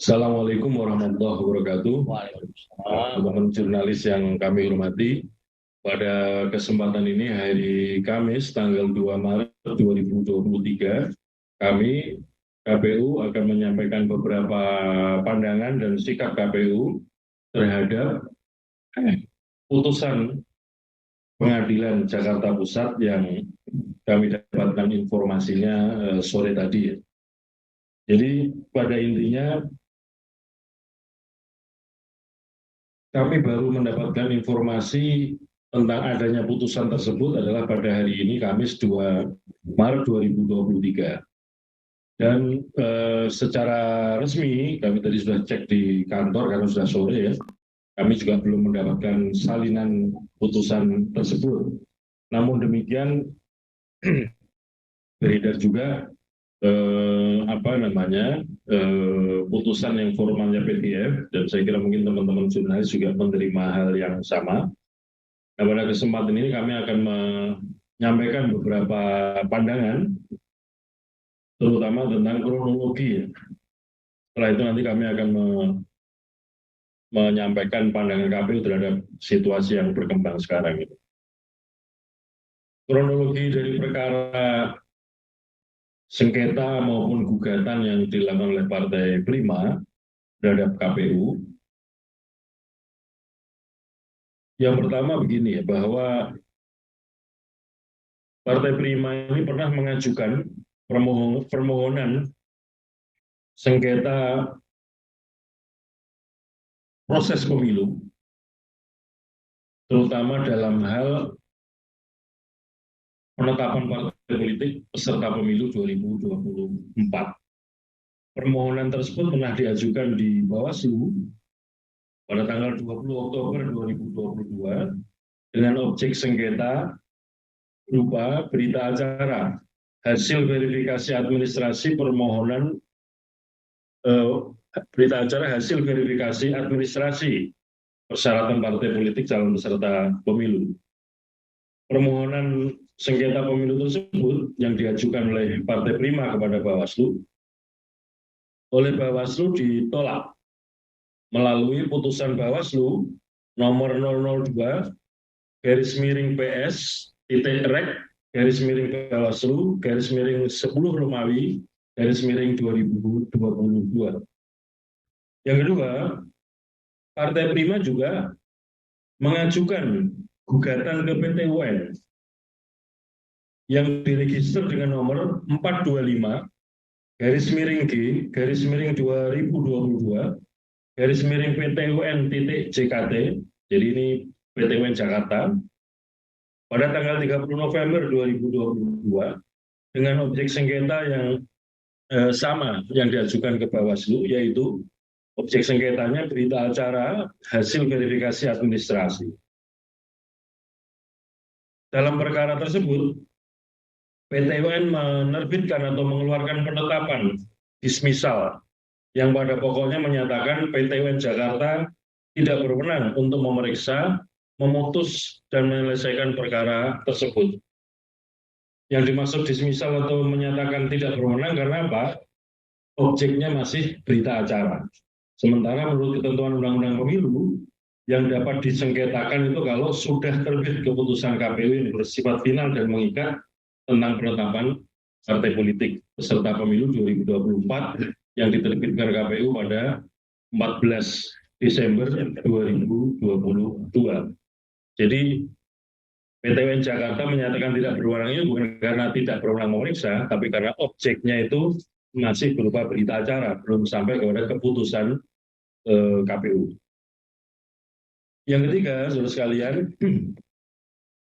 Assalamualaikum warahmatullahi wabarakatuh. Waalaikumsalam. Teman-teman jurnalis yang kami hormati, pada kesempatan ini hari Kamis tanggal 2 Maret 2023, kami KPU akan menyampaikan beberapa pandangan dan sikap KPU terhadap putusan Pengadilan Jakarta Pusat yang kami dapatkan informasinya sore tadi. Jadi pada intinya kami baru mendapatkan informasi tentang adanya putusan tersebut adalah pada hari ini, Kamis 2 Maret 2023. Dan secara resmi, kami tadi sudah cek di kantor karena sudah sore ya, kami juga belum mendapatkan salinan putusan tersebut. Namun demikian, beredar juga putusan yang formalnya PDF, dan saya kira mungkin teman-teman jurnalis juga menerima hal yang sama. Nah, pada kesempatan ini kami akan menyampaikan beberapa pandangan, terutama tentang kronologi. Setelah itu nanti kami akan menyampaikan pandangan KPU terhadap situasi yang berkembang sekarang ini. Kronologi dari perkara sengketa maupun gugatan yang dilakukan oleh Partai Prima terhadap KPU. Yang pertama begini ya, bahwa Partai Prima ini pernah mengajukan permohonan sengketa proses pemilu, terutama dalam hal penetapan partai politik peserta pemilu 2024. Permohonan tersebut pernah diajukan di Bawaslu pada tanggal 20 Oktober 2022 dengan objek sengketa berupa berita acara hasil verifikasi administrasi permohonan berita acara hasil verifikasi administrasi persyaratan partai politik calon peserta pemilu. Permohonan sengketa pemilu tersebut yang diajukan oleh Partai Prima kepada Bawaslu, oleh Bawaslu ditolak melalui putusan Bawaslu nomor 002 garis miring PS titik rek garis miring Bawaslu garis miring 10 Romawi garis miring 2022. Yang kedua, Partai Prima juga mengajukan gugatan ke PT UN yang diregister dengan nomor 425 garis miring G garis miring 2022 garis miring PT UN titik JKT, jadi ini PT UN Jakarta, pada tanggal 30 November 2022 dengan objek sengketa yang sama yang diajukan ke Bawaslu, yaitu objek sengketanya berita acara hasil verifikasi administrasi. Dalam perkara tersebut, PT UN menerbitkan atau mengeluarkan penetapan dismisal yang pada pokoknya menyatakan PT UN Jakarta tidak berwenang untuk memeriksa, memutus, dan menyelesaikan perkara tersebut. Yang dimaksud dismisal atau menyatakan tidak berwenang karena apa? Objeknya masih berita acara. Sementara menurut ketentuan Undang-Undang Pemilu, yang dapat disengketakan itu kalau sudah terbit keputusan KPU yang bersifat final dan mengikat tentang penetapan partai politik peserta pemilu 2024 yang diterbitkan KPU pada 14 Desember 2022. Jadi PT UN Jakarta menyatakan tidak berwenangnya bukan karena tidak berwenang memeriksa, tapi karena objeknya itu masih berupa berita acara, belum sampai kepada keputusan KPU. Yang ketiga, saudara sekalian,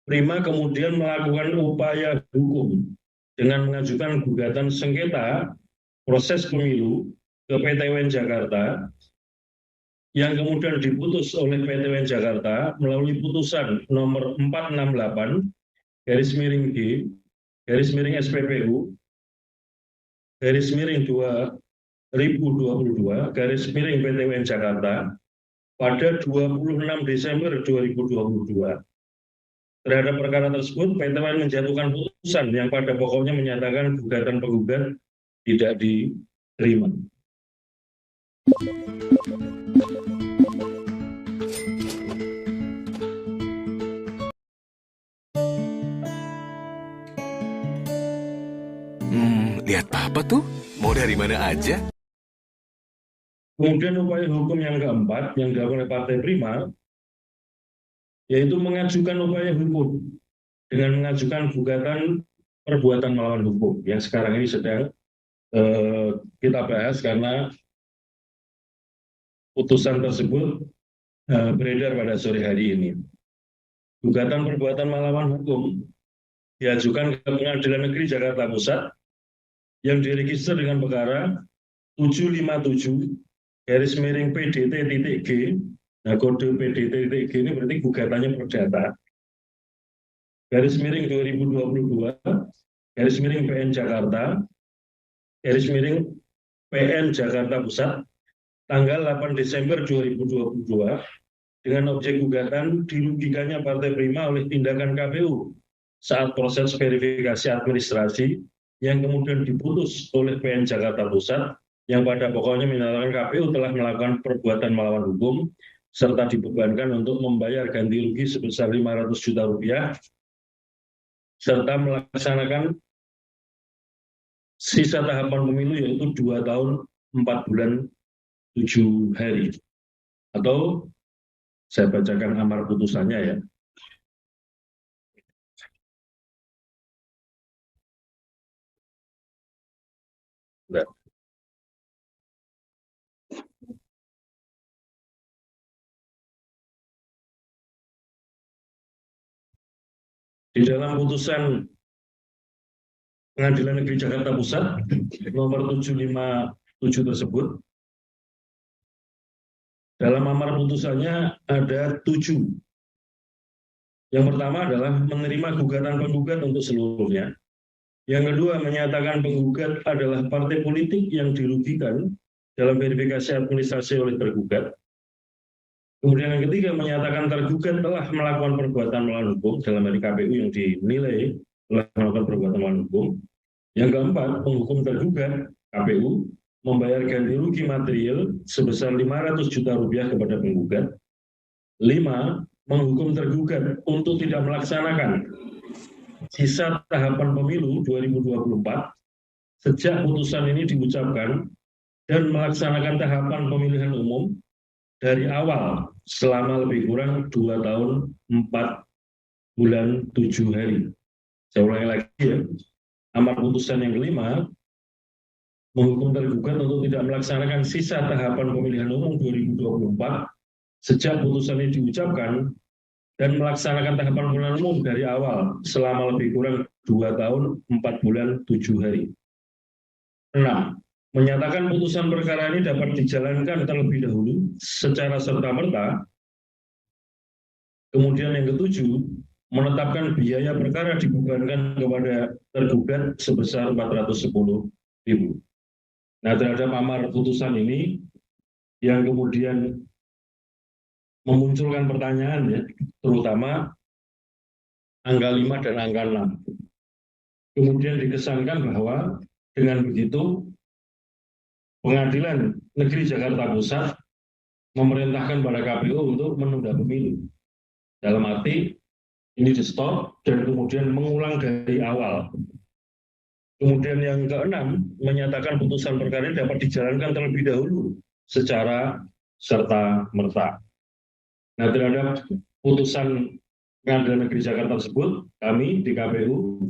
Prima kemudian melakukan upaya hukum dengan mengajukan gugatan sengketa proses pemilu ke PT UN Jakarta yang kemudian diputus oleh PT UN Jakarta melalui putusan nomor 468 garis miring G garis miring SPPU garis miring 2022 garis miring PT UN Jakarta pada 26 Desember 2022. Terhadap perkara tersebut, PT UN menjatuhkan putusan yang pada pokoknya menyatakan gugatan penggugat tidak diterima. Lihat apa tuh? Mau dari mana aja? Kemudian upaya hukum yang keempat yang dilakukan oleh Partai Prima yaitu mengajukan upaya hukum dengan mengajukan gugatan perbuatan melawan hukum yang sekarang ini sedang kita bahas karena putusan tersebut beredar pada sore hari ini. Gugatan perbuatan melawan hukum diajukan ke Pengadilan Negeri Jakarta Pusat yang diregister dengan perkara 757 garis miring PDT.G. Nah, kode PDT.G ini berarti gugatannya perdata. Garis miring 2022, garis miring PN Jakarta, garis miring PN Jakarta Pusat, tanggal 8 Desember 2022, dengan objek gugatan dirugikannya Partai Prima oleh tindakan KPU saat proses verifikasi administrasi yang kemudian diputus oleh PN Jakarta Pusat yang pada pokoknya menyatakan KPU telah melakukan perbuatan melawan hukum serta dibebankan untuk membayar ganti rugi sebesar 500 juta rupiah serta melaksanakan sisa tahapan pemilu yaitu 2 tahun 4 bulan 7 hari. Atau saya bacakan amar putusannya ya. Nah, di dalam putusan Pengadilan Negeri Jakarta Pusat nomor 757 tersebut, dalam amar putusannya ada 7. Yang pertama adalah menerima gugatan penggugat untuk seluruhnya. Yang kedua, menyatakan penggugat adalah partai politik yang dirugikan dalam verifikasi administrasi oleh tergugat. Kemudian yang ketiga, menyatakan tergugat telah melakukan perbuatan melawan hukum dalam hal KPU yang dinilai telah melakukan perbuatan melawan hukum. Yang keempat, penghukum tergugat KPU membayar ganti rugi material sebesar 500 juta rupiah kepada penggugat. 5, menghukum tergugat untuk tidak melaksanakan sisa tahapan pemilu 2024 sejak putusan ini diucapkan dan melaksanakan tahapan pemilihan umum dari awal selama lebih kurang 2 tahun 4 bulan 7 hari. Saya ulangi lagi ya. Amar putusan yang kelima, menghukum tergugat untuk tidak melaksanakan sisa tahapan pemilihan umum 2024 sejak putusan ini diucapkan dan melaksanakan tahapan pemilihan umum dari awal selama lebih kurang 2 tahun 4 bulan 7 hari. 6. Menyatakan putusan perkara ini dapat dijalankan terlebih dahulu secara serta-merta. Kemudian yang ketujuh, menetapkan biaya perkara dibebankan kepada tergugat sebesar 410.000. Nah, terhadap amar putusan ini yang kemudian memunculkan pertanyaan ya, terutama angka 5 dan angka 6. Kemudian dikesankan bahwa dengan begitu Pengadilan Negeri Jakarta Pusat memerintahkan pada KPU untuk menunda pemilu. Dalam arti ini di stop dan kemudian mengulang dari awal. Kemudian yang keenam, menyatakan putusan perkara ini dapat dijalankan terlebih dahulu secara serta-merta. Nah, terhadap putusan Pengadilan Negeri Jakarta tersebut, kami di KPU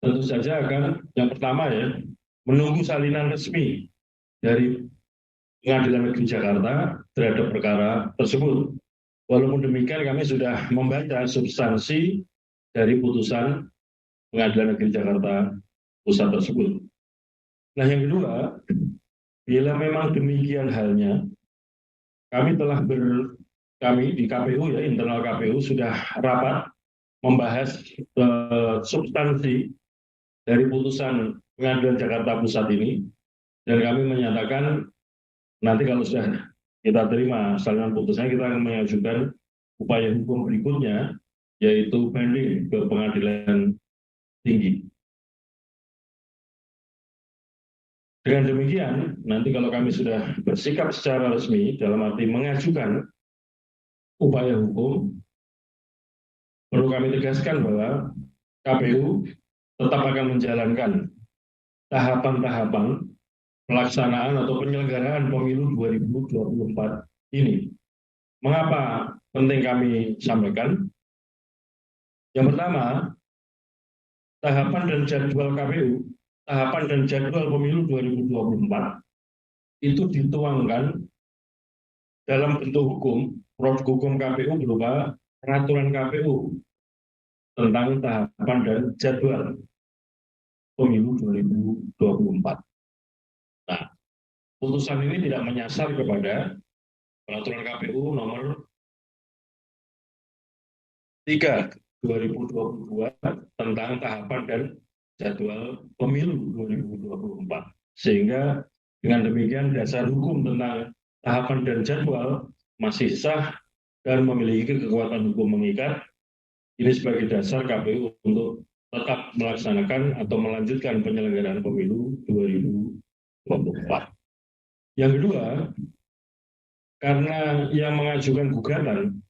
tentu saja akan yang pertama ya, menunggu salinan resmi dari Pengadilan Negeri Jakarta terhadap perkara tersebut. Walaupun demikian kami sudah membaca substansi dari putusan Pengadilan Negeri Jakarta Pusat tersebut. Nah, yang kedua, bila memang demikian halnya, kami di KPU ya, internal KPU sudah rapat membahas substansi dari putusan Pengadilan Jakarta Pusat ini, dan kami menyatakan nanti kalau sudah kita terima salinan putusannya, kita akan mengajukan upaya hukum berikutnya, yaitu banding ke pengadilan tinggi. Dengan demikian, nanti kalau kami sudah bersikap secara resmi dalam arti mengajukan upaya hukum, perlu kami tegaskan bahwa KPU tetap akan menjalankan tahapan-tahapan pelaksanaan atau penyelenggaraan pemilu 2024 ini. Mengapa penting kami sampaikan? Yang pertama, tahapan dan jadwal KPU, tahapan dan jadwal pemilu 2024 itu dituangkan dalam bentuk hukum, produk hukum KPU berupa peraturan KPU tentang tahapan dan jadwal pemilu 2024. Nah, putusan ini tidak menyasar kepada peraturan KPU nomor 3 2022 tentang tahapan dan jadwal pemilu 2024. Sehingga dengan demikian dasar hukum tentang tahapan dan jadwal masih sah dan memiliki kekuatan hukum mengikat. Ini sebagai dasar KPU untuk tetap melaksanakan atau melanjutkan penyelenggaraan pemilu 2024. Yang kedua, karena yang mengajukan gugatan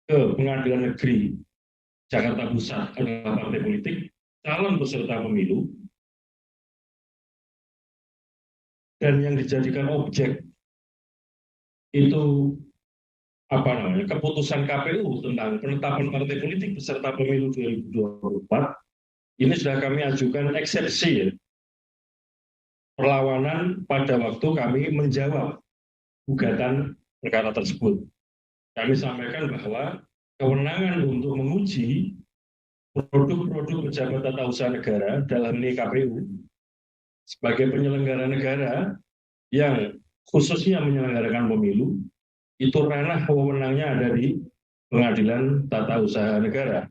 ke Pengadilan Negeri Jakarta Pusat adalah partai politik, calon peserta pemilu, dan yang dijadikan objek itu keputusan KPU tentang penetapan partai politik peserta pemilu 2024, ini sudah kami ajukan eksepsi ya, perlawanan pada waktu kami menjawab gugatan perkara tersebut. Kami sampaikan bahwa kewenangan untuk menguji produk-produk pejabat tata usaha negara dalam ini KPU sebagai penyelenggara negara yang khususnya menyelenggarakan pemilu, itu ranah wewenangnya ada di Pengadilan Tata Usaha Negara.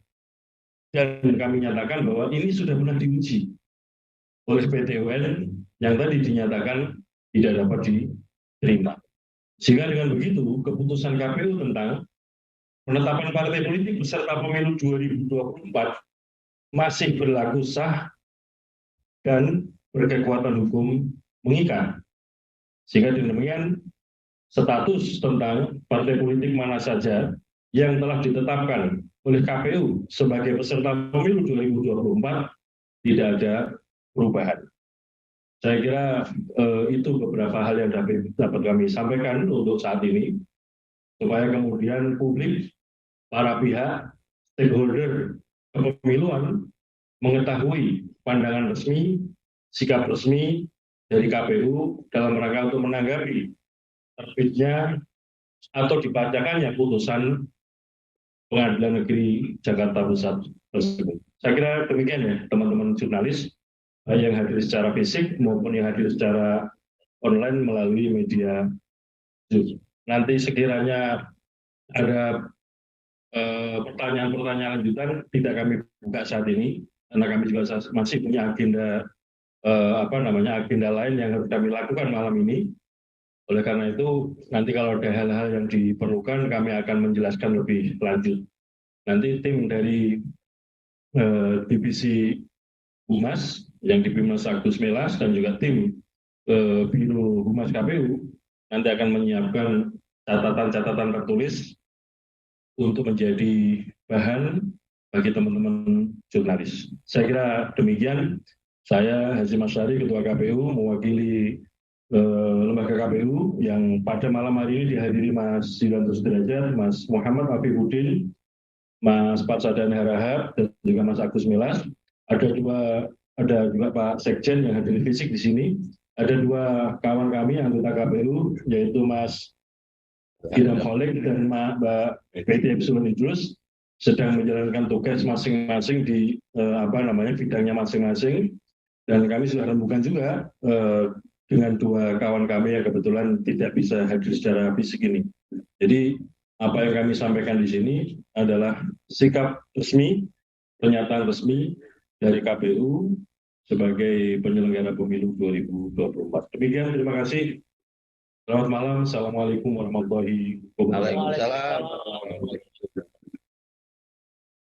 Dan kami nyatakan bahwa ini sudah pernah diuji oleh PT UN yang tadi dinyatakan tidak dapat diterima. Sehingga dengan begitu, keputusan KPU tentang penetapan partai politik beserta pemilu 2024 masih berlaku sah dan berkekuatan hukum mengikat. Sehingga demikian, status tentang partai politik mana saja yang telah ditetapkan oleh KPU sebagai peserta pemilu 2024 tidak ada perubahan. Saya kira itu beberapa hal yang dapat kami sampaikan untuk saat ini, supaya kemudian publik, para pihak, stakeholder kepemiluan mengetahui pandangan resmi, sikap resmi dari KPU dalam rangka untuk menanggapi terbitnya atau dibacakannya putusan Pengadilan Negeri Jakarta Pusat tersebut. Saya kira demikian ya teman-teman jurnalis yang hadir secara fisik maupun yang hadir secara online melalui media Zoom. Nanti sekiranya ada pertanyaan-pertanyaan lanjutan tidak kami buka saat ini karena kami juga masih punya agenda agenda lain yang harus kami lakukan malam ini. Oleh karena itu, nanti kalau ada hal-hal yang diperlukan, kami akan menjelaskan lebih lanjut. Nanti tim dari divisi Humas yang dipimpin Mas Agus Melas dan juga tim Biro Humas KPU nanti akan menyiapkan catatan-catatan tertulis untuk menjadi bahan bagi teman-teman jurnalis. Saya kira demikian. Saya Hasyim Asyari, Ketua KPU, mewakili lembaga KPU yang pada malam hari ini dihadiri Mas Yulianto Sudrajat, Mas Muhammad Afifuddin, Mas Patsadan Harahap, dan juga Mas Agus Melas. Ada juga Pak Sekjen yang hadir fisik di sini. Ada dua kawan kami anggota KPU, yaitu Mas Ilham Khalid dan Mbak Betty Epsilon Idrus, sedang menjalankan tugas masing-masing di bidangnya masing-masing. Dan kami sudah rembukan juga dengan dua kawan kami yang kebetulan tidak bisa hadir secara fisik ini. Jadi apa yang kami sampaikan di sini adalah sikap resmi, pernyataan resmi dari KPU sebagai penyelenggara pemilu 2024. Demikian, terima kasih. Selamat malam. Assalamualaikum warahmatullahi wabarakatuh. Waalaikumsalam.